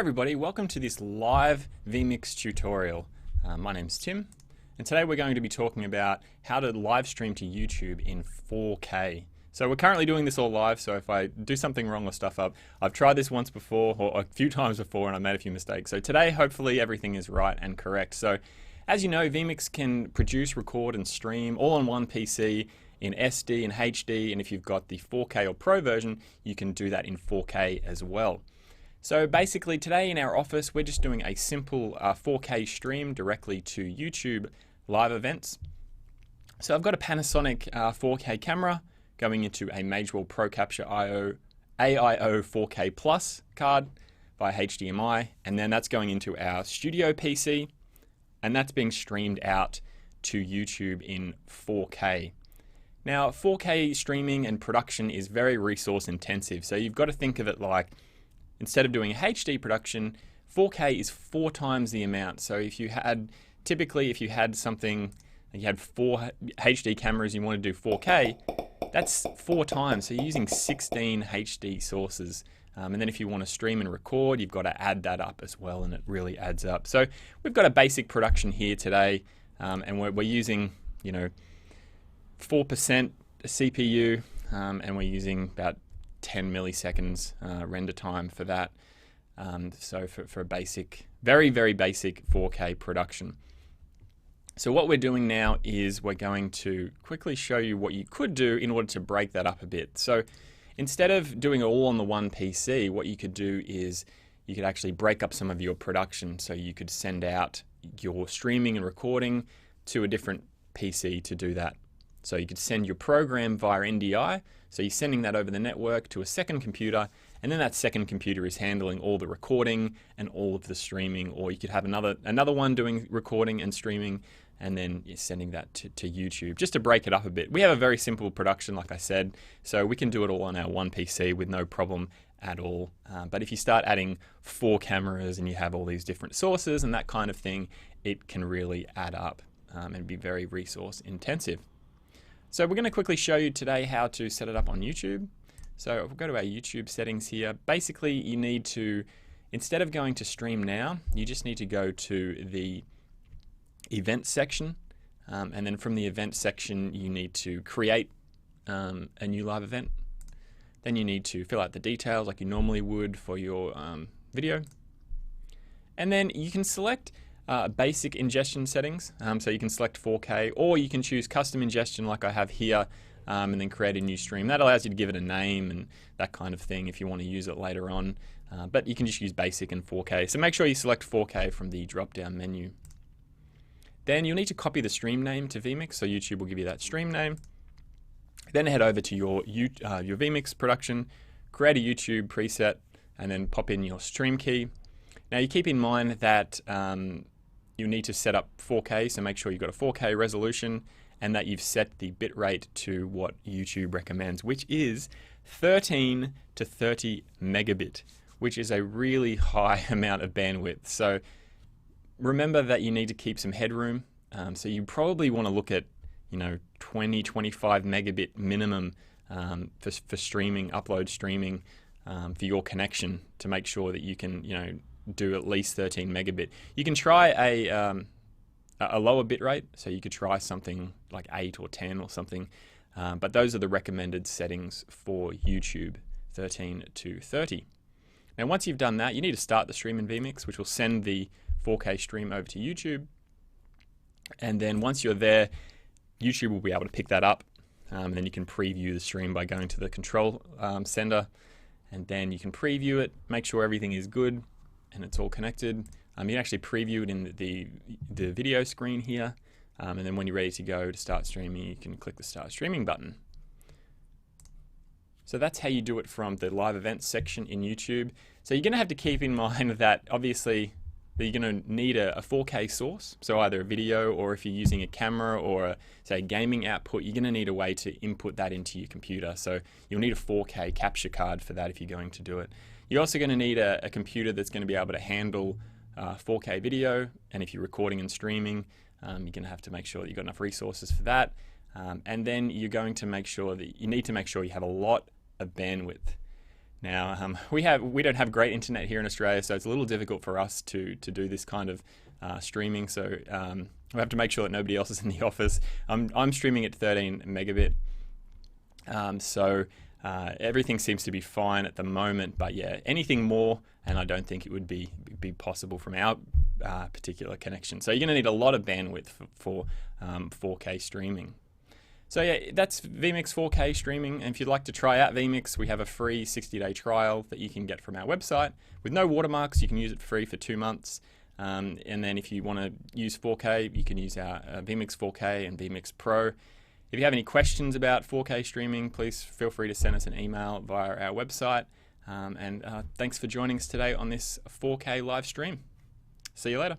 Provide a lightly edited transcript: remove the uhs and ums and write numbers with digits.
everybody, welcome to this live vMix tutorial. My name's Tim, and today we're going to be talking about how to live stream to YouTube in 4K. So we're currently doing this all live, so if I do something wrong or stuff up, I've tried this once before, or a few times before, and I made a few mistakes. So today, hopefully everything is right and correct. So as you know, vMix can produce, record, and stream all on one PC in SD and HD, and if you've got the 4K or Pro version, you can do that in 4K as well. So basically today in our office, we're just doing a simple 4K stream directly to YouTube live events. So I've got a Panasonic 4K camera going into a Magewell Pro Capture AIO 4K Plus card via HDMI, and then that's going into our studio PC, and that's being streamed out to YouTube in 4K. Now 4K streaming and production is very resource intensive, so you've got to think of it like, instead of doing a HD production, 4K is 4 times the amount. So if you had, typically if you had something, you had 4 HD cameras, you want to do 4K, that's 4 times. So you're using 16 HD sources. And then if you want to stream and record, you've got to add that up as well, and it really adds up. So we've got a basic production here today, and we're using, 4% CPU, and we're using about 10 milliseconds render time for that. So for a basic, very, very basic 4K production. So what we're doing now is we're going to quickly show you what you could do in order to break that up a bit. So instead of doing it all on the one PC, what you could do is you could actually break up some of your production. So you could send out your streaming and recording to a different PC to do that. So you could send your program via NDI, so you're sending that over the network to a second computer, and then that second computer is handling all the recording and all of the streaming, or you could have another one doing recording and streaming, and then you're sending that to YouTube. Just to break it up a bit, we have a very simple production, like I said, so we can do it all on our one PC with no problem at all. But if you start adding 4 cameras and you have all these different sources and that kind of thing, it can really add up and be very resource intensive. So we're going to quickly show you today how to set it up on YouTube. So if we go to our YouTube settings here, basically you need to, instead of going to stream now, you just need to go to the event section. And then from the event section, you need to create a new live event. Then you need to fill out the details like you normally would for your video. And then you can select basic ingestion settings, so you can select 4K, or you can choose custom ingestion like I have here, and then create a new stream. That allows you to give it a name and that kind of thing if you want to use it later on, but you can just use basic and 4K. So make sure you select 4K from the drop down menu. Then you'll need to copy the stream name to vMix, so YouTube will give you that stream name. Then head over to your vMix production, create a YouTube preset, and then pop in your stream key. Now you keep in mind that you need to set up 4K, so make sure you've got a 4K resolution and that you've set the bitrate to what YouTube recommends, which is 13 to 30 megabit, which is a really high amount of bandwidth. So remember that you need to keep some headroom. So you probably want to look at 20, 25 megabit minimum for streaming, upload streaming, for your connection, to make sure that you can do at least 13 megabit. You can try a lower bit rate, so you could try something like 8 or 10 or something, but those are the recommended settings for YouTube, 13 to 30. Now once you've done that, you need to start the stream in vMix, which will send the 4K stream over to YouTube, and then once you're there, YouTube will be able to pick that up, and then you can preview the stream by going to the control center, and then you can preview it, make sure everything is good and it's all connected. You can actually preview it in the video screen here, and then when you're ready to go to start streaming, you can click the start streaming button. So that's how you do it from the live events section in YouTube. So you're going to have to keep in mind that obviously that you're going to need a 4K source, so either a video, or if you're using a camera or say a gaming output, you're going to need a way to input that into your computer. So you'll need a 4K capture card for that if you're going to do it. You're also going to need a computer that's going to be able to handle 4K video, and if you're recording and streaming, you're going to have to make sure that you've got enough resources for that. And then you're going to make sure that you need to make sure you have a lot of bandwidth. Now, we don't have great internet here in Australia, so it's a little difficult for us to do this kind of streaming. So we have to make sure that nobody else is in the office. I'm streaming at 13 megabit, so everything seems to be fine at the moment. But yeah, anything more, and I don't think it would be possible from our particular connection. So you're going to need a lot of bandwidth for 4K streaming. So yeah, that's vMix 4K streaming, and if you'd like to try out vMix, we have a free 60-day trial that you can get from our website. With no watermarks, you can use it free for 2 months. And then if you want to use 4K, you can use our vMix 4K and vMix Pro. If you have any questions about 4K streaming, please feel free to send us an email via our website. And thanks for joining us today on this 4K live stream. See you later.